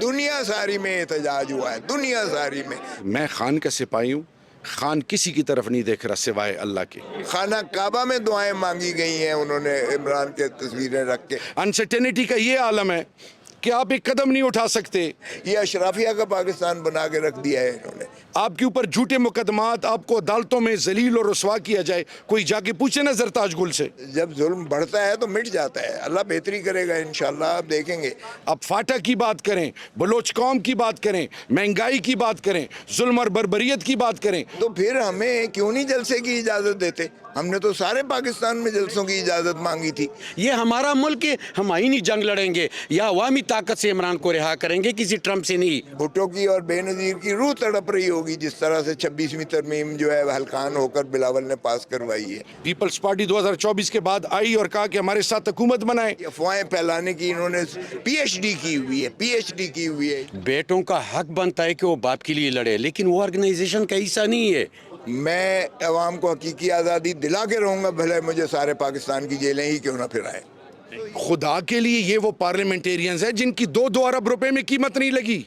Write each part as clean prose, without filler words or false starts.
दुनिया सारी में एहतजाज हुआ है, दुनिया सारी में। मैं खान का सिपाही हूँ, खान किसी की तरफ नहीं देख रहा सिवाय अल्लाह के। खाना काबा में दुआएं मांगी गई हैं उन्होंने इमरान के तस्वीरें रख के। अनसर्टेनिटी का ये आलम है कि आप एक कदम नहीं उठा सकते। ये अशराफिया का पाकिस्तान बना के रख दिया है इन्होंने। आपके ऊपर झूठे मुकदमात, आपको अदालतों में जलील और रुसवा किया जाए, कोई जाके पूछे ना जरताज गुल से। जब जुल्म बढ़ता है तो मिट जाता है, अल्लाह बेहतरी करेगा इंशाल्लाह, आप देखेंगे। अब फाटा की बात करें, बलोच कौम की बात करें, महंगाई की बात करें, जुल्म और बर्बरियत की बात करें, तो फिर हमें क्यों नहीं जलसे की इजाज़त देते? हमने तो सारे पाकिस्तान में जलसों की इजाज़त मांगी थी। ये हमारा मुल्क है, हम आईनी जंग लड़ेंगे या अवामी ताकत से इमरान को रिहा करेंगे, किसी ट्रंप से नहीं। भुट्टो की और बेनज़ीर की रूह तड़प रही होगी जिस तरह से 26वीं तरमीम जो है हल्कान होकर बिलावल ने पास करवाई है। पीपल्स पार्टी 2024 के बाद आई और कहा कि हमारे साथ हुकूमत बनाए। अफवाहें फैलाने की इन्होंने पीएचडी की हुई है, पीएचडी की हुई है। बेटों का हक बनता है कि वो बाप के लिए लड़े, लेकिन वो ऑर्गेनाइजेशन का हिस्सा नहीं है। मैं अवाम को हकीकी आज़ादी दिला के रहूँगा, भले मुझे सारे पाकिस्तान की जेलें ही क्यों ना फिराएं। खुदा के लिए ये वो पार्लियामेंटेरियंस हैं जिनकी 2-2 अरब रुपए में कीमत नहीं लगी।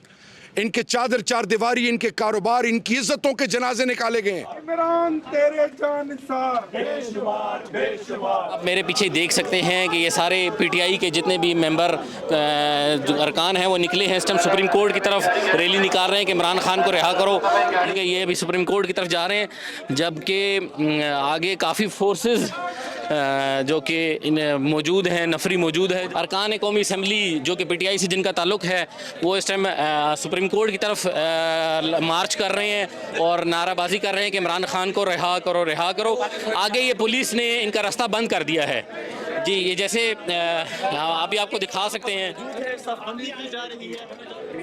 इनके चादर चार दीवारी, इनके कारोबार, इनकी इज्जतों के जनाजे निकाले गए हैं। इमरान तेरे जानिसार बेशुमार बेशुमार। आप मेरे पीछे देख सकते हैं कि ये सारे पीटीआई के जितने भी मेंबर अरकान हैं वो निकले हैं। इस टाइम सुप्रीम कोर्ट की तरफ रैली निकाल रहे हैं कि इमरान खान को रिहा करो, क्योंकि ये अभी सुप्रीम कोर्ट की तरफ जा रहे हैं। जबकि आगे काफ़ी फोर्सेस जो कि मौजूद हैं, नफरी मौजूद है। अरकान कौमी असम्बली जो कि पीटीआई से जिनका ताल्लुक़ है वो इस टाइम सुप्रीम कोर्ट की तरफ मार्च कर रहे हैं और नाराबाजी कर रहे हैं कि इमरान खान को रिहा करो, रिहा करो। आगे ये पुलिस ने इनका रास्ता बंद कर दिया है जी। ये जैसे अभी आपको दिखा सकते हैं,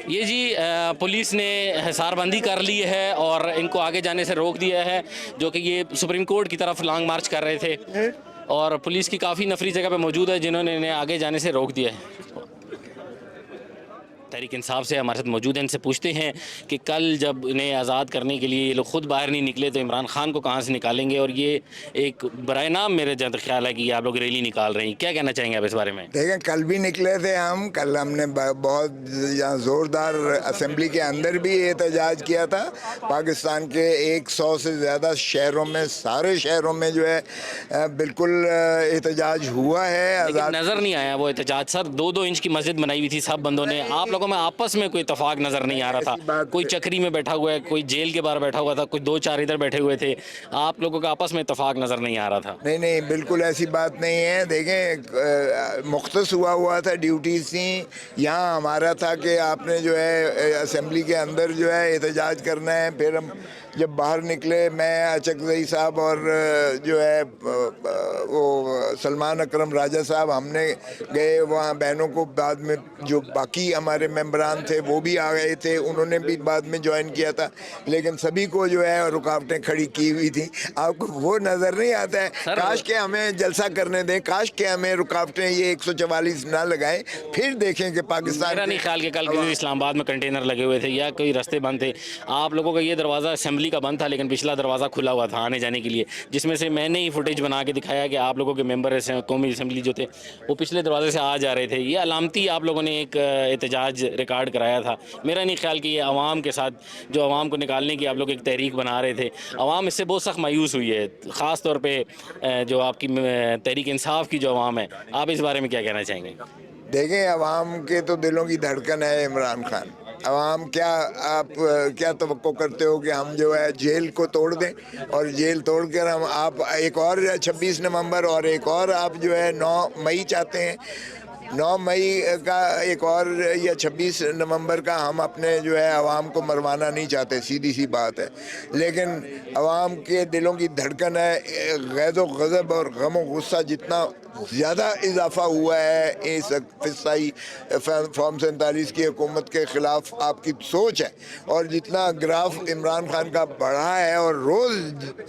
ये जी पुलिस ने हिसारबंदी कर ली है और इनको आगे जाने से रोक दिया है, जो कि ये सुप्रीम कोर्ट की तरफ लॉन्ग मार्च कर रहे थे और पुलिस की काफ़ी नफरी जगह पे मौजूद है जिन्होंने इन्हें आगे जाने से रोक दिया है। तहरीक इंसाफ से हमारे साथ मौजूद हैं, इनसे पूछते हैं कि कल जब इन्हें आज़ाद करने के लिए ये लोग खुद बाहर नहीं निकले तो इमरान खान को कहाँ से निकालेंगे, और ये एक बराए नाम मेरे जहाँ तक ख्याल है कि आप लोग रैली निकाल रहे हैं, क्या कहना चाहेंगे आप इस बारे में? देखें, कल भी निकले थे हम, कल हमने बहुत यहाँ ज़ोरदार असम्बली के अंदर भी एहतजाज किया था। पाकिस्तान के 100 से ज़्यादा शहरों में, सारे शहरों में जो है बिल्कुल एहतजाज हुआ है। नज़र नहीं आया वो एहतजाज सर, 2-2 इंच की मस्जिद बनाई हुई थी सब बंदों ने, आप लोगों में आपस में कोई इत्तेफाक नज़र नहीं आ रहा था। कोई चक्री में बैठा हुआ है, कोई जेल के बाहर बैठा हुआ था, कोई 2-4 इधर बैठे हुए थे, आप लोगों का आपस में इत्तेफाक नज़र नहीं आ रहा था। नहीं नहीं, बिल्कुल ऐसी बात नहीं है। देखें, मुख्तस हुआ था, ड्यूटीज थी। यहाँ हमारा था कि आपने जो है असम्बली के अंदर जो है एहतजाज करना है। फिर हम जब बाहर निकले, मैं अचकज़ई साहब और जो है वो सलमान अकरम राजा साहब, हमने गए वहाँ बहनों को। बाद में जो बाकी हमारे मेंबरान थे वो भी आ गए थे, उन्होंने भी बाद में ज्वाइन किया था, लेकिन सभी को जो है रुकावटें खड़ी की हुई थी। आपको वो नज़र नहीं आता है? काश के हमें जलसा करने दें, काश के हमें रुकावटें ये 144 ना लगाएं, फिर देखें कि पाकिस्तान। मेरा नहीं ख्याल कि कल किसी इस्लामाबाद में कंटेनर लगे हुए थे या कोई रास्ते बंद थे। आप लोगों का ये दरवाज़ा असेंबली का बंद था, लेकिन पिछला दरवाज़ा खुला हुआ था आने जाने के लिए, जिसमें से मैंने ही फुटेज बना के दिखाया कि आप लोगों के मेंबर कौमी असम्बली जो थे वो पिछले दरवाजे से आ जा रहे थे। ये अलामती आप लोगों ने एक एहतजाज रिकॉर्ड कराया था। मेरा नहीं ख्याल कि ये आवाम के साथ, जो आवाम को निकालने की आप लोग एक तहरीक बना रहे थे, आवाम इससे बहुत सख्त मायूस हुई है। ख़ास तौर पर जो आपकी तहरीक इंसाफ की जो आवाम है, आप इस बारे में क्या कहना चाहेंगे? देखें, आवाम के तो दिलों की धड़कन है इमरान खान। आवाम आप क्या तवक्को करते हो कि हम जो है जेल को तोड़ दें, और जेल तोड़ कर हम आप एक और 26 नवंबर और एक और आप जो है 9 मई चाहते हैं। 9 मई का एक और या 26 नवंबर का हम अपने जो है आवाम को मरवाना नहीं चाहते, सीधी सी बात है। लेकिन आवाम के दिलों की धड़कन है। गैज़ो गज़ब और गम और गुस्सा जितना ज़्यादा इजाफा हुआ है इस फिसाई फॉर्म 47 की हुकूमत के ख़िलाफ़ आपकी सोच है, और जितना ग्राफ इमरान खान का बढ़ा है और रोज़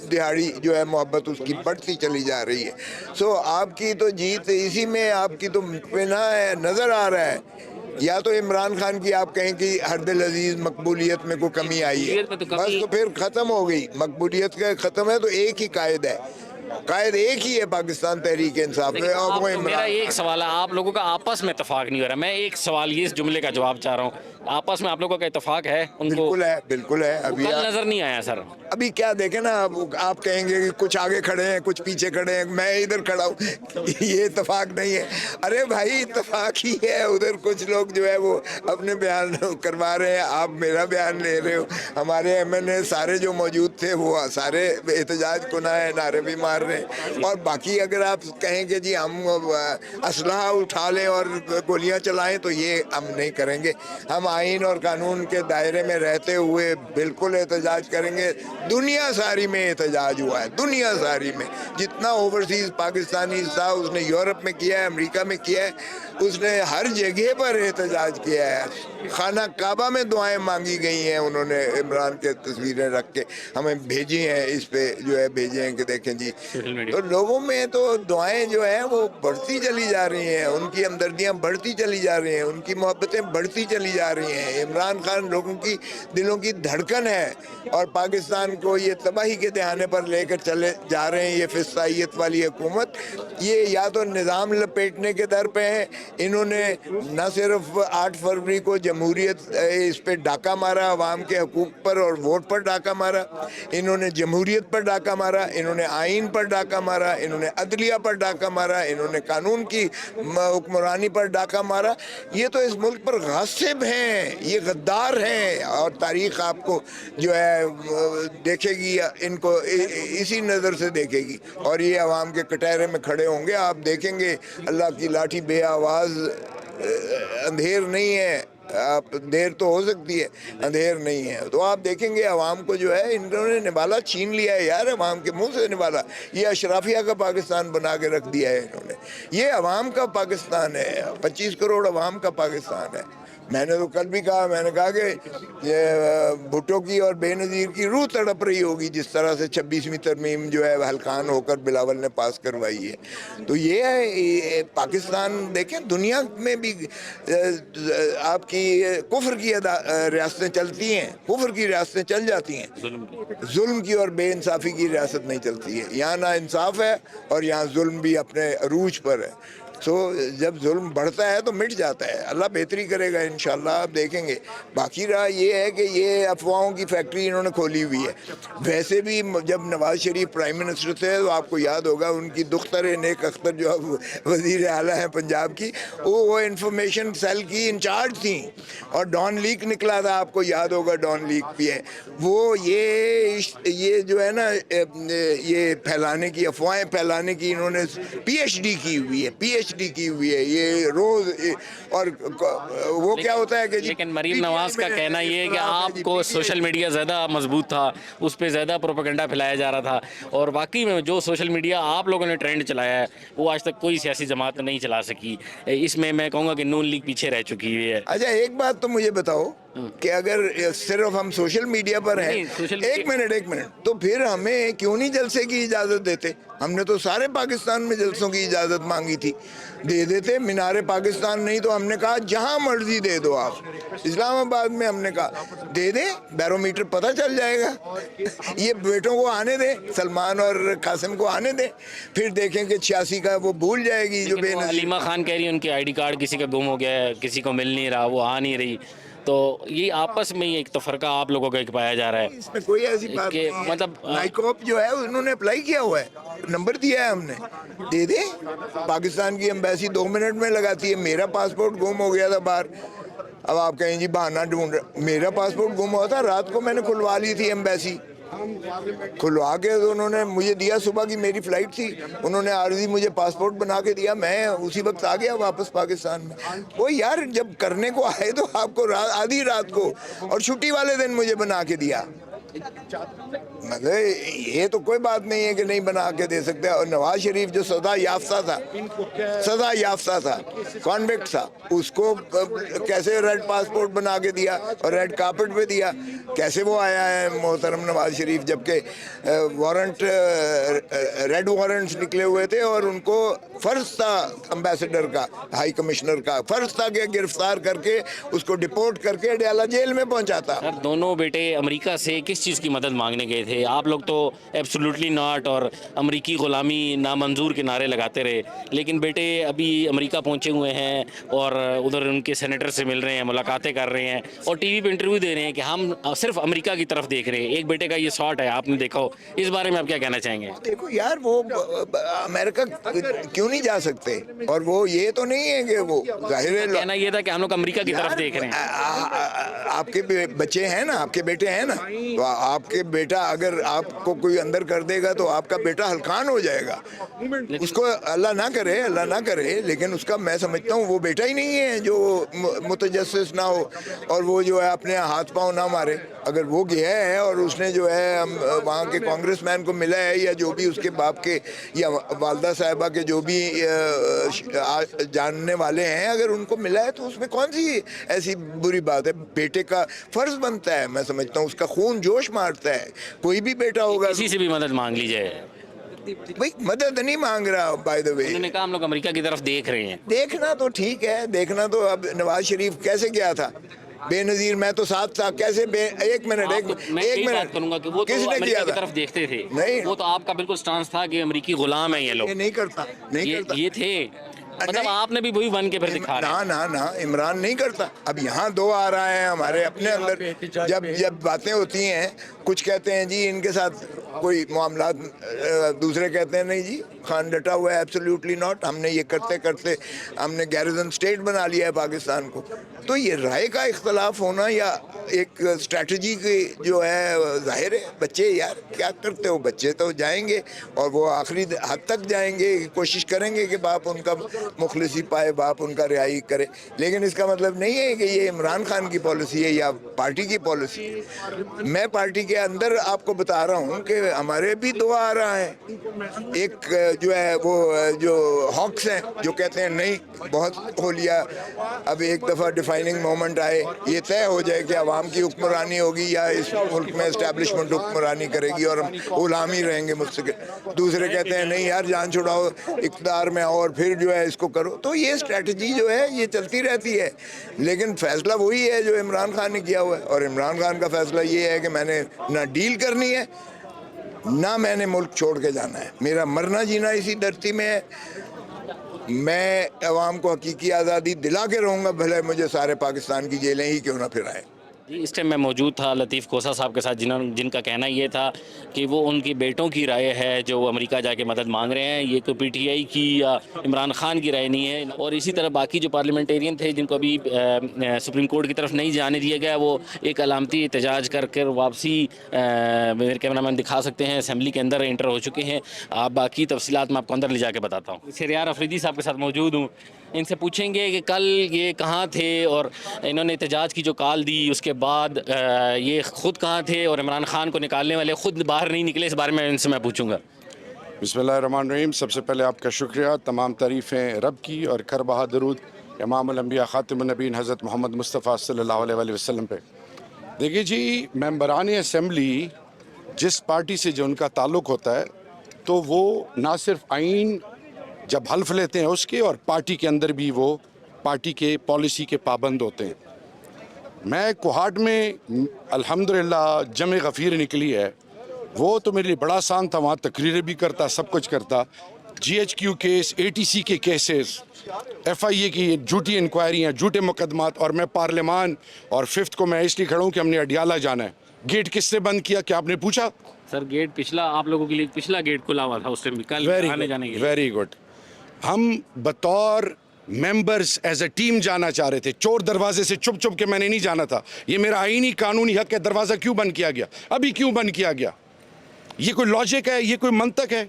दिहाड़ी जो है मोहब्बत उसकी बढ़ती चली जा रही है। सो आपकी तो जीत इसी में, आपकी तो पिना है, नज़र आ रहा है। या तो इमरान खान की आप कहें कि हरदिल अजीज मकबूलियत में कोई कमी आई है, बस तो फिर ख़त्म हो गई। मकबूलियत का ख़त्म है तो एक ही कायद है, कायद एक ही है पाकिस्तान तहरीक इंसाफ में, और वो मेरा इमरान। एक सवाल है, आप लोगों का आपस में इतफाक नहीं हो रहा। मैं एक सवाल ये इस जुमले का जवाब चाह रहा हूँ, आपस में आप लोगों का इतफाक है उनको? बिल्कुल है, बिल्कुल है। अभी कल नजर नहीं आया सर। अभी क्या देखें ना, आप कहेंगे कि कुछ आगे खड़े हैं कुछ पीछे खड़े हैं, मैं इधर खड़ा हूँ ये इत्तेफाक नहीं है। अरे भाई इत्तेफाक ही है, उधर कुछ लोग जो है वो अपने बयान करवा रहे हैं, आप मेरा बयान ले रहे हो। हमारे MNA सारे जो मौजूद थे वो सारे एहतजाज कुना है, नारे भी मार रहे हैं। और बाकी अगर आप कहें कि जी हम असलहा उठा लें और गोलियां चलाएं तो ये हम नहीं करेंगे। हम आइन और कानून के दायरे में रहते हुए बिल्कुल एहतजाज करेंगे। दुनिया सारी में एहतजाज हुआ है, दुनिया सारी में जितना ओवरसीज पाकिस्तानी था उसने यूरोप में किया है, अमेरिका में किया है, उसने हर जगह पर एहतजाज किया है। खाना काबा में दुआएं मांगी गई हैं, उन्होंने इमरान के तस्वीरें रख के हमें भेजी हैं, इस पे जो है भेजे हैं कि देखें जी। तो लोगों में तो दुआएं जो है वो बढ़ती चली जा रही हैं, उनकी हमदर्दियां बढ़ती चली जा रही हैं, उनकी मोहब्बतें बढ़ती चली जा रही हैं। इमरान खान लोगों की दिलों की धड़कन है और पाकिस्तान को ये तबाही के दहाने पर लेकर चले जा रहे हैं। ये फिस्तायत वाली हुकूमत ये या तो निज़ाम लपेटने के दर पे है। इन्होंने न सिर्फ 8 फरवरी को जमहूरियत इस पे डाका मारा, अवाम के हकूक़ पर और वोट पर डाका मारा, इन्होंने जमहूरियत पर डाका मारा, इन्होंने आइन पर डाका मारा, इन्होंने अदलिया पर डाका मारा, इन्होंने कानून की हुक्मरानी पर डाका मारा। ये तो इस मुल्क पर गासिब हैं, ये गद्दार हैं और तारीख़ आपको जो है देखेगी, इनको इसी नज़र से देखेगी और ये अवाम के कटहरे में खड़े होंगे। आप देखेंगे अल्लाह की लाठी बे आवाज़ अंधेर नहीं है, आप देर तो हो सकती है, अंधेर नहीं है। तो आप देखेंगे अवाम को जो है इन्होंने निवाला छीन लिया है यार, अवाम के मुंह से निवाला। ये अशराफिया का पाकिस्तान बना के रख दिया है इन्होंने। ये अवाम का पाकिस्तान है, 25 करोड़ अवाम का पाकिस्तान है। मैंने तो कल भी कहा, मैंने कहा कि ये भुट्टो की और बेनज़ीर की रूह तड़प रही होगी जिस तरह से 26वीं तरमीम जो है हल्कान होकर बिलावल ने पास करवाई है। तो ये है ये पाकिस्तान। देखें दुनिया में भी आपकी कुफ्र की रियासतें चलती हैं, कुफ्र की रियासतें चल जाती हैं, जुल्म की और बेइंसाफ़ी की रियासत नहीं चलती है। यहाँ ना इंसाफ है और यहाँ जुल्म भी अपने अरूज पर है। तो जब जुल्म बढ़ता है तो मिट जाता है। अल्लाह बेहतरी करेगा इंशाल्लाह, आप देखेंगे। बाकी रहा ये है कि ये अफवाहों की फैक्ट्री इन्होंने खोली हुई है। वैसे भी जब नवाज शरीफ प्राइम मिनिस्टर थे तो आपको याद होगा उनकी दुख्तर नेक अख्तर जो अब वज़ीर आला हैं पंजाब की, वो इंफॉर्मेशन सेल की इंचार्ज थी और डॉन लीक निकला था, आपको याद होगा डॉन लीक भी है वो। ये जो है ना ये फैलाने की, अफवाहें फैलाने की इन्होंने PhD की हुई है, PhD की हुई है ये रोज। और वो क्या होता है कि लेकिन मरीम नवाज का कहना ये है कि आपको सोशल मीडिया ज़्यादा मजबूत था, उस पर ज़्यादा प्रोपेगेंडा फैलाया जा रहा था और वाकई में जो सोशल मीडिया आप लोगों ने ट्रेंड चलाया है वो आज तक कोई सियासी जमात नहीं चला सकी। इसमें मैं कहूँगा कि नून लीग पीछे रह चुकी हुई है। अच्छा एक बात तो मुझे बताओ कि अगर सिर्फ हम सोशल मीडिया पर हैं, एक मिनट, तो फिर हमें क्यों नहीं जलसे की इजाज़त देते? हमने तो सारे पाकिस्तान में जलसों की इजाज़त मांगी थी, दे देते। मीनारे पाकिस्तान नहीं तो हमने कहा जहां मर्जी दे दो आप। इस्लामाबाद में हमने कहा दे दे, बैरोमीटर पता चल जाएगा। ये बेटों को आने दे, सलमान और कासिम को आने दे, फिर देखें कि 86 का वो भूल जाएगी जो बेनज़ीर। अलीमा खान कह रही है उनकी ID कार्ड किसी का गुम हो गया है, किसी को मिल नहीं रहा, वो आ नहीं रही। तो ये आपस में ही एक तफरका आप लोगों का एक पाया जा रहा है। इसमें कोई ऐसी बात कि नहीं, मतलब नाइकॉप जो है उन्होंने अप्लाई किया हुआ है, नंबर दिया है हमने, दे दे। पाकिस्तान की एम्बेसी 2 मिनट में लगाती है। मेरा पासपोर्ट गुम हो गया था बाहर, अब आप कहें जी बहाना ढूंढ रहे, मेरा पासपोर्ट गुम हुआ था, रात को मैंने खुलवा ली थी एम्बेसी, खुलवा के तो उन्होंने मुझे दिया। सुबह की मेरी फ़्लाइट थी, उन्होंने आर्जी मुझे पासपोर्ट बना के दिया, मैं उसी वक्त आ गया वापस पाकिस्तान में। वो यार जब करने को आए तो आपको आधी रात को और छुट्टी वाले दिन मुझे बना के दिया। मतलब ये तो कोई बात नहीं है कि नहीं बना के दे सकते। और नवाज शरीफ जो सजा याफ्ता था, कॉन्विक्ट था, उसको कैसे रेड पासपोर्ट बना के दिया और रेड कार्पेट पे दिया? कैसे वो आया है मोहतरम नवाज शरीफ, जबकि वारंट रेड वारंट्स निकले हुए थे और उनको फ़र्ज था एम्बेसडर का, हाई कमिश्नर का फ़र्ज था कि गिरफ्तार करके उसको डिपोर्ट करके अडयाला जेल में पहुंचाता। दोनों बेटे अमेरिका से किस किस चीज़ की मदद मांगने गए थे? आप लोग तो एब्सोल्युटली नॉट और अमेरिकी ग़ुलामी नामंजूर के नारे लगाते रहे, लेकिन बेटे अभी अमेरिका पहुंचे हुए हैं और उधर उनके सेनेटर से मिल रहे हैं, मुलाकातें कर रहे हैं और टीवी पे इंटरव्यू दे रहे हैं कि हम सिर्फ अमेरिका की तरफ देख रहे हैं। एक बेटे का ये शॉट है, आपने देखा हो, इस बारे में आप क्या कहना चाहेंगे? देखो यार, वो अमेरिका क्यों नहीं जा सकते? और वो ये तो नहीं है कि वो जाहिर है कहना ये था कि हम लोग अमेरिका की तरफ देख रहे हैं। आपके बच्चे हैं ना, आपके बेटे हैं ना, तो आपके बेटा अगर आपको कोई अंदर कर देगा तो आपका बेटा हलकान हो जाएगा। उसको अल्लाह ना करे, अल्लाह ना करे, लेकिन उसका मैं समझता हूँ वो बेटा ही नहीं है जो मुतजस्सिस ना हो और वो जो है अपने हाथ पांव ना मारे। अगर वो गया है और उसने जो है वहाँ के कांग्रेसमैन को मिला है या जो भी उसके बाप के या वालदा साहिबा के जो भी जानने वाले हैं, अगर उनको मिला है तो उसमें कौन सी ऐसी बुरी बात है? बेटे का फर्ज बनता है, मैं समझता हूँ उसका खून जोश मारता है। कोई भी बेटा होगा, किसी से भी मदद मांग लीजिए। भाई मदद नहीं मांग रहा। बाय द वे उन्होंने कहा हम लोग अमेरिका की तरफ देख रहे हैं। देखना तो ठीक है, देखना तो अब नवाज शरीफ कैसे गया था बेनजीर, मैं तो साथ था, कैसे एक मिनट मैं यही बात करूंगा कि वो तो किसने अमेरिका किया की था? तरफ देखते थे। नहीं, वो तो आपका बिल्कुल स्टांस था कि अमेरिकी गुलाम है ये लोग। ये नहीं करता, नहीं करता। ये थे, मतलब आपने भी वही बन के फिर दिखा रहे हैं। ना इमरान नहीं करता। अब यहाँ दो आ रहा है हमारे अपने अंदर, जब बातें होती हैं, कुछ कहते हैं जी इनके साथ कोई मामला, दूसरे कहते हैं नहीं जी खान डटा हुआ है, एब्सोल्युटली नॉट, हमने ये करते करते हमने गैरिजन स्टेट बना लिया है पाकिस्तान को। तो ये राय का इख्तलाफ होना या एक स्ट्रैटेजी की जो है, जाहिर है बच्चे यार क्या करते हो, बच्चे तो जाएंगे और वो आखिरी हद तक जाएंगे, कोशिश करेंगे कि बाप उनका मुखलिसी पाए, बाप उनका रिहाई करे, लेकिन इसका मतलब नहीं है कि ये इमरान खान की पॉलिसी है या पार्टी की पॉलिसी है। मैं पार्टी के अंदर आपको बता रहा हूँ कि हमारे भी दो आ रहा है। एक जो है वो जो हॉक्स हैं जो कहते हैं नहीं बहुत हो लिया, अब एक दफ़ा डिफाइनिंग मोमेंट आए, ये तय हो जाए कि अवाम की हुक्मरानी होगी या इस मुल्क में एस्टेब्लिशमेंट हुक्मरानी करेगी और हम गुलामी रहेंगे मुस्तकिल। दूसरे कहते हैं नहीं यार जान छुड़ाओ, इक़्तिदार में आओ और फिर जो है इसको करो। तो ये स्ट्रैटेजी जो है ये चलती रहती है, लेकिन फैसला वही है जो इमरान खान ने किया हुआ है। और इमरान खान का फैसला ये है कि मैंने ना डील करनी है ना मैंने मुल्क छोड़ के जाना है, मेरा मरना जीना इसी धरती में है। मैं अवाम को हकीकी आज़ादी दिला के रहूँगा, भले मुझे सारे पाकिस्तान की जेलें ही क्यों ना फिराएं। इस टाइम मैं मौजूद था लतीफ़ कोसा साहब के साथ, जिनका कहना ये था कि वो उनकी बेटों की राय है जो अमेरिका जाके मदद मांग रहे हैं, ये कोई पीटीआई की या इमरान खान की राय नहीं है। और इसी तरह बाकी जो पार्लियामेंटेरियन थे जिनको अभी सुप्रीम कोर्ट की तरफ नहीं जाने दिया गया, वो एक अलामती एहतजाज कर वापसी मेरे कैमरामैन दिखा सकते हैं असेंबली के अंदर एंटर हो चुके हैं। आप बाकी तफसीलात मैं आपको अंदर ले जाके बताता हूँ। शहरयार अफरीदी साहब के साथ मौजूद हूँ, इनसे पूछेंगे कि कल ये कहाँ थे और इन्होंने एहतजाज की जो कॉल दी उसके बाद ये ख़ुद कहाँ थे और इमरान खान को निकालने वाले ख़ुद बाहर नहीं निकले, इस बारे में इनसे मैं पूछूंगा। बिस्मिल्लाहिर्रहमानिर्रहीम। सबसे पहले आपका शुक्रिया, तमाम तारीफ़ें रब की और कर बहा दरूद इमामुल अंबिया ख़ातिमुन नबीय्यीन हज़रत मोहम्मद मुस्तफ़ा सल्लल्लाहु अलैहि वसल्लम पे। देखिए जी, मेंबरान असम्बली जिस पार्टी से जो उनका ताल्लुक़ होता है तो वो ना सिर्फ आइन जब हल्फ लेते हैं उसके, और पार्टी के अंदर भी वो पार्टी के पॉलिसी के पाबंद होते हैं। मैं कोहाट में अल्हम्दुलिल्लाह जमे गफ़ीर निकली है, वो तो मेरे लिए बड़ा आसान था, वहाँ तकरीरें भी करता, सब कुछ करता। GHQ केस, ATC के केसेस, FIA की झूठी इंक्वायरियाँ, झूठे मुकदमात, और मैं पार्लियामान और 5th को मैं इसलिए खड़ा हूँ कि हमने अडियाला जाना है। गेट किसने बंद किया, क्या आपने पूछा? सर गेट पिछला आप लोगों के लिए पिछला गेट खुला हुआ था उस टाइम भी, कल आने जाने के लिए। Very good. हम बतौर मेंबर्स एज ए टीम जाना चाह रहे थे, चोर दरवाजे से चुप चुप के मैंने नहीं जाना था। ये मेरा आईनी कानूनी हक है। दरवाज़ा क्यों बंद किया गया, अभी क्यों बंद किया गया? ये कोई लॉजिक है, ये कोई मंतक है?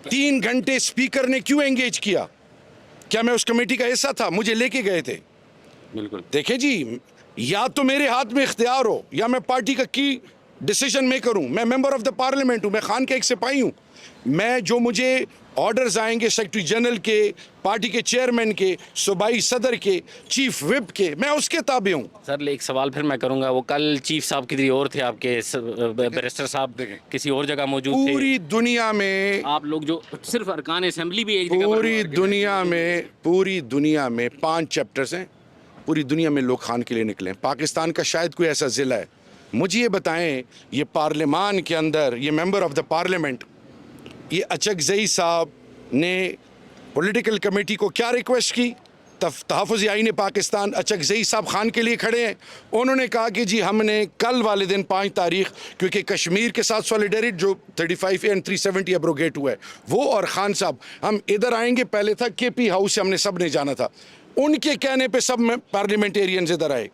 3 घंटे स्पीकर ने क्यों एंगेज किया? क्या मैं उस कमेटी का हिस्सा था? मुझे लेके गए थे। बिल्कुल। देखे जी, या तो मेरे हाथ में इख्तियार हो या मैं पार्टी का की डिसीजन मेकर हूँ। मैं मेंबर ऑफ द पार्लियामेंट हूँ, मैं खान का एक सिपाही हूँ। मैं जो मुझे ऑर्डर्स आएंगे सेक्रेटरी जनरल के, पार्टी के चेयरमैन के, सूबाई सदर के, चीफ विप के, मैं उसके ताबे हूँ। सर एक सवाल फिर मैं करूंगा, वो कल चीफ साहब किसी और थे, आपके बैरिस्टर साहब किसी और जगह मौजूद थे। पूरी दुनिया में आप लोग जो सिर्फ अरकान असेंबली भी एक जगह पर पूरी दुनिया में 5 चैप्टर्स हैं। पूरी दुनिया में लोग खान के लिए निकले हैं। पाकिस्तान का शायद कोई ऐसा ज़िला है मुझे ये बताएं, ये पार्लियामान के अंदर ये मेंबर ऑफ द पार्लियामेंट, ये अचकज़ई साहब ने पॉलिटिकल कमेटी को क्या रिक्वेस्ट की? तहफ़्फ़ुज़ आईन पाकिस्तान अचकज़ई साहब खान के लिए खड़े हैं। उन्होंने कहा कि जी हमने कल वाले दिन 5 तारीख, क्योंकि कश्मीर के साथ सॉलिडेरिटी जो 35A and 370 एब्रोगेट हुआ है, वो और खान साहब हम इधर आएंगे। पहले था KP हाउस से, हमने सब ने जाना था। उनके कहने पे सब में पार्लियामेंटेरियंस इधर आए,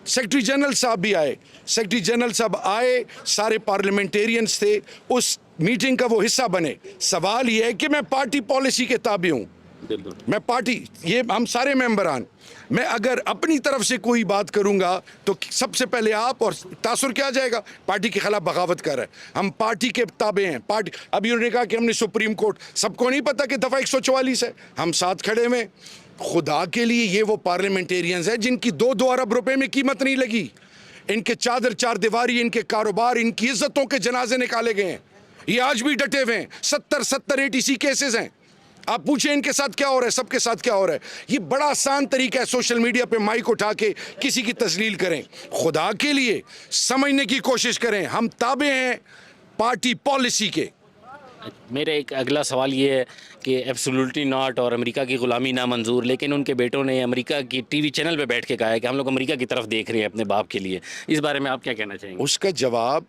सेक्रेटरी जनरल साहब भी आए। सेक्रेटरी जनरल साहब आए, सारे पार्लियामेंटेरियंस थे, उस मीटिंग का वो हिस्सा बने। सवाल ये है कि मैं पार्टी पॉलिसी के ताबे हूँ, मैं पार्टी, ये हम सारे मेंबरान, मैं अगर अपनी तरफ से कोई बात करूंगा तो सबसे पहले आप और तासुर क्या जाएगा, पार्टी के खिलाफ बगावत कर रहे हैं। हम पार्टी के ताबे हैं। पार्टी, अभी उन्होंने कहा कि हमने सुप्रीम कोर्ट, सबको नहीं पता कि दफ़ा 144 है, हम साथ खड़े हुए। खुदा के लिए ये वो पार्लियामेंटेरियंस हैं जिनकी 2-2 अरब रुपए में कीमत नहीं लगी। इनके चादर चार दीवारी, इनके कारोबार, इनकी इज्जतों के जनाजे निकाले गए हैं। ये आज भी डटे हुए हैं। 70 ATC केसेस हैं। आप पूछें इनके साथ क्या हो रहा है, सबके साथ क्या हो रहा है। ये बड़ा आसान तरीका है, सोशल मीडिया पे माइक उठा के किसी की तस्लील करें। खुदा के लिए समझने की कोशिश करें, हम ताबे हैं पार्टी पॉलिसी के। मेरा एक अगला सवाल ये है कि एब्सोल्युटली नॉट और अमेरिका की ग़ुलामी ना मंजूर, लेकिन उनके बेटों ने अमेरिका की टीवी चैनल पे बैठ के कहा है कि हम लोग अमेरिका की तरफ देख रहे हैं अपने बाप के लिए। इस बारे में आप क्या कहना चाहेंगे? उसका जवाब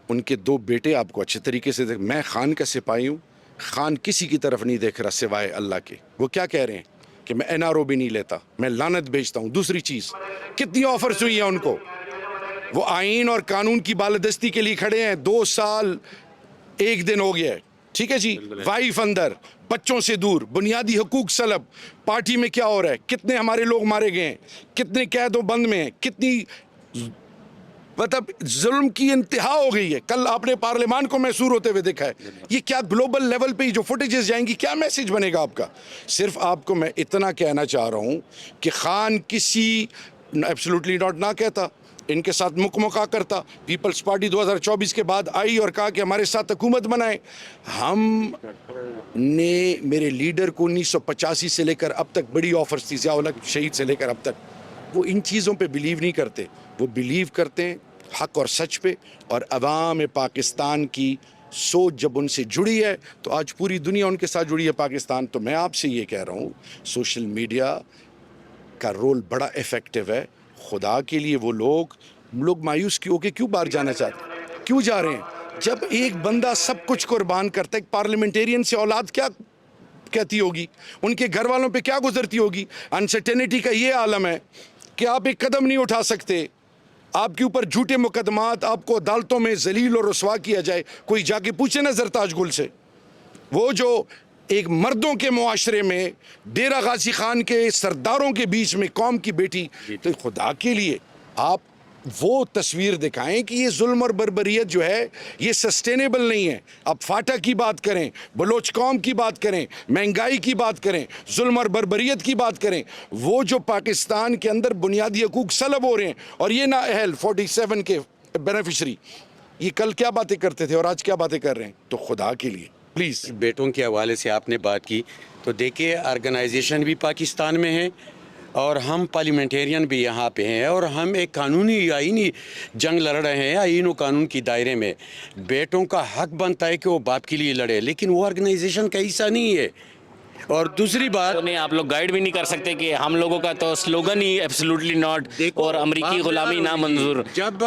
उनके 2 बेटे आपको अच्छे तरीके से देख। मैं खान का सिपाही हूँ, खान किसी की तरफ नहीं देख रहा सिवाय अल्लाह के। वो क्या कह रहे हैं कि मैं NRO भी नहीं लेता, मैं लानत बेचता हूँ। दूसरी चीज़, कितनी ऑफर्स हुई हैं उनको, वो आइन और कानून की बालादस्ती के लिए खड़े हैं। 2 साल 1 दिन हो गया है, ठीक है जी। वाइफ अंदर, बच्चों से दूर, बुनियादी हकूक सलब। पार्टी में क्या हो रहा है, कितने हमारे लोग मारे गए हैं, कितने कैदो बंद में हैं, कितनी मतलब जुल्म की इंतहा हो गई है। कल आपने पार्लियामान को महसूर होते हुए देखा है। ये क्या ग्लोबल लेवल पे जो फुटेजेस जाएंगी, क्या मैसेज बनेगा आपका? सिर्फ आपको मैं इतना कहना चाह रहा हूँ कि खान किसी एब्सोल्युटली नॉट ना कहता, इनके साथ मुकमुका करता। पीपल्स पार्टी 2024 के बाद आई और कहा कि हमारे साथ हुकूमत बनाए। हमने, मेरे लीडर को 1985 से लेकर अब तक बड़ी ऑफर्स थी, ज़िया-उल हक शहीद से लेकर अब तक। वो इन चीज़ों पे बिलीव नहीं करते, वो बिलीव करते हैं हक और सच पे। और अवाम पाकिस्तान की सोच जब उनसे जुड़ी है तो आज पूरी दुनिया उनके साथ जुड़ी है, पाकिस्तान। तो मैं आपसे ये कह रहा हूँ, सोशल मीडिया का रोल बड़ा इफ़ेक्टिव है। खुदा के लिए वो लोग मायूस क्यों होके क्यों बाहर जाना चाहते, क्यों जा रहे हैं? जब एक बंदा सब कुछ कुर्बान करता है, एक पार्लियामेंटेरियन से औलाद क्या कहती होगी, उनके घर वालों पे क्या गुजरती होगी। अनसर्टेनिटी का ये आलम है कि आप एक कदम नहीं उठा सकते, आपके ऊपर झूठे मुकदमात, आपको अदालतों में जलील और रुसवा किया जाए। कोई जाके पूछे ना जरताज गुल से, वो जो एक मर्दों के मुआशरे में डेरा गाजी खान के सरदारों के बीच में कौम की बेटी। तो खुदा के लिए आप वो तस्वीर दिखाएं कि ये जुल्म और बर्बरियत जो है ये सस्टेनेबल नहीं है। आप फाटा की बात करें, बलोच कौम की बात करें, महंगाई की बात करें, जुल्म और बर्बरियत की बात करें, वो जो पाकिस्तान के अंदर बुनियादी हकूक सलब हो रहे हैं और ये ना अहल 47 के बेनिफिशरी, ये कल क्या बातें करते थे और आज क्या बातें कर रहे हैं। तो खुदा के लिए प्लीज़। बेटों के हवाले से आपने बात की, तो देखिए ऑर्गेनाइजेशन भी पाकिस्तान में है और हम पार्लियामेंटेरियन भी यहाँ पे हैं और हम एक कानूनी आईनी जंग लड़ रहे हैं आईन और कानून की दायरे में। बेटों का हक बनता है कि वो बाप के लिए लड़े, लेकिन वो ऑर्गेनाइजेशन का हिस्सा नहीं है। और दूसरी बात, तो नहीं, आप लोग गाइड भी नहीं कर सकते कि हम लोगों का तो स्लोगन ही एब्सोल्युटली नॉट और अमेरिकी गुलामी ना मंजूर। जब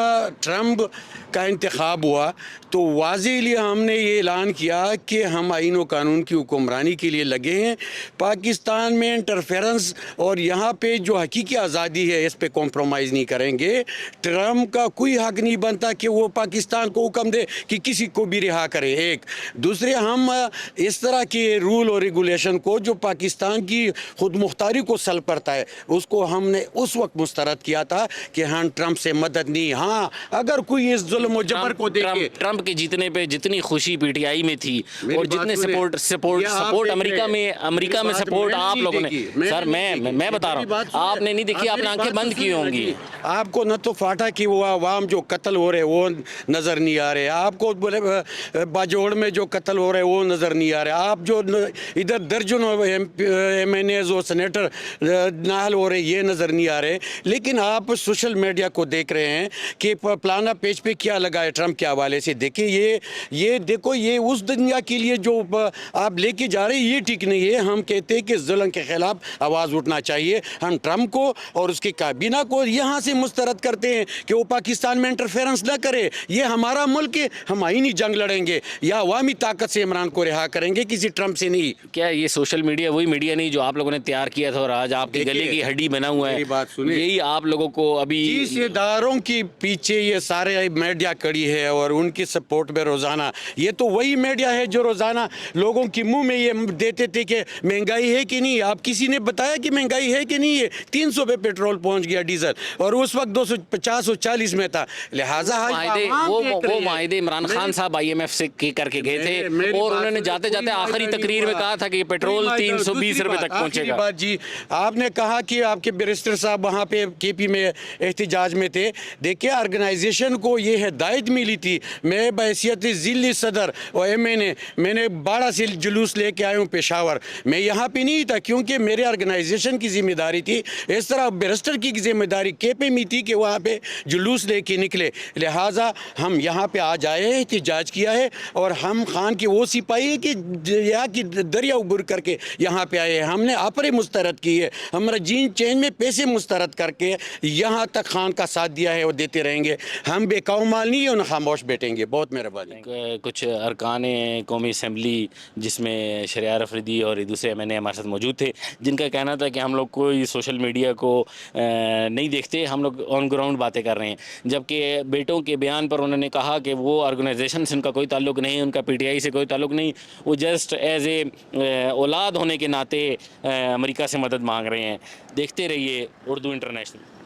ट्रम्प का इंतखाब हुआ तो वाज़ेह हमने ये ऐलान किया कि हम आईन व कानून की हुक्मरानी के लिए लगे हैं। पाकिस्तान में इंटरफेरेंस और यहाँ पे जो हकीकी आज़ादी है इस पे कॉम्प्रोमाइज़ नहीं करेंगे। ट्रम्प का कोई हक नहीं बनता कि वो पाकिस्तान को हुक्म दे कि किसी को भी रिहा करे। एक दूसरे, हम इस तरह के रूल और रेगुलेशन को जो पाकिस्तान की खुद मुख्तारी को सल्ब करता है उसको हमने उस वक्त मुस्तरद किया था कि हाँ ट्रम्प से मदद नहीं। हाँ, अगर कोई इस जुल्म और जबर को देखे, ट्रम्प के जीतने पे जितनी खुशी पीटीआई में थी और जितने सपोर्ट अमेरिका में सपोर्ट आप लोगों ने, सर मैं बता रहा हूँ, आपने नहीं देखी, आपने आंखें बंद की होंगी। आपको न तो फाटा की वो आवाम जो कत्ल हो रहे वो नज़र नहीं आ रहे, आपको बोले बाजोड़ में जो कत्ल हो रहे वो नज़र नहीं आ रहे, आप जो इधर दर्जों दर्जनों MNAs और सेनेटर नाहल हो रहे, ये नज़र नहीं आ रहे। लेकिन आप सोशल मीडिया को देख रहे हैं कि फलाना पेज पे क्या लगा है ट्रंप के हवाले से। देखिए ये देखो, ये उस दुनिया के लिए जो आप लेके जा रहे हैं ये ठीक नहीं है। हम कहते हैं कि जुल्म के खिलाफ आवाज़ उठना चाहिए। हम ट्रंप को और उसकी काबीना को यहाँ से मुस्तरद करते हैं कि वो पाकिस्तान में इंटरफेरेंस ना करे। ये हमारा मुल्क है, हम आईनी जंग लड़ेंगे या अवामी ताकत से इमरान को रिहा करेंगे, किसी ट्रंप से नहीं। क्या ये सोशल मीडिया वही मीडिया नहीं जो आप लोगों ने तैयार किया था और आज आपके गले की हड्डी बना हुआ है? मेरी बात सुनिए, यही आप लोगों को अभी इस इदारों के पीछे ये सारे मीडिया कड़ी है और उनकी सपोर्ट में रोज़ाना, ये तो वही मीडिया है जो रोज़ाना लोगों के मुंह में ये देते थे कि महंगाई है कि नहीं। आप किसी ने बताया कि महंगाई है कि नहीं है? 300 पे पेट्रोल पहुंच गया, डीजल, और उस वक्त 250 और 40 में था। लिहाजा वो माहिदे इमरान खान साहब IMF से करके गए थे और उन्होंने जाते जाते आखिरी तकरीर में कहा था कि पेट्रोल 320 रुपए तक पहुंचेगा। बात जी, आपने कहा कि आपके बैरिस्टर साहब वहाँ पे KP में एहतजाज में थे। देखिए, ऑर्गेनाइजेशन को ये हिदायत मिली थी, मैं बहैसियत ज़िली सदर और MNA मैंने बाड़ा से जुलूस लेके आया हूँ पेशावर। मैं यहाँ पे नहीं था क्योंकि मेरे ऑर्गेनाइजेशन की जिम्मेदारी थी। इस तरह बैरिस्टर की जिम्मेदारी KP में थी कि वहाँ पे जुलूस लेके निकले। लिहाजा हम यहाँ पे आज आए हैं, एहतजाज किया है और हम खान की वो सिपाही है कि यहाँ की दरिया उबर करके यहाँ पे आए हैं। हमने आपरे मुस्तरद की है, हमारा जीन चेंज में पैसे मुस्तरद करके यहाँ तक खान का साथ दिया है और देते रहेंगे। हम बेकाऊ माल नहीं है, उन्हें खामोश बैठेंगे। बहुत मेहरबानी। कुछ अरकान कौमी असम्बली जिसमें शरियार अफरीदी और दूसरे MNA हमारे साथ मौजूद थे, जिनका कहना था कि हम लोग कोई सोशल मीडिया को नहीं देखते, हम लोग ऑन ग्राउंड बातें कर रहे हैं। जबकि बेटों के बयान पर उन्होंने कहा कि वो ऑर्गेनाइजेशन से उनका कोई ताल्लुक़ नहीं, उनका PTI से कोई ताल्लुक़ नहीं, वो जस्ट एज ए औलाद होने के नाते अमेरिका से मदद मांग रहे हैं। देखते रहिए उर्दू इंटरनेशनल।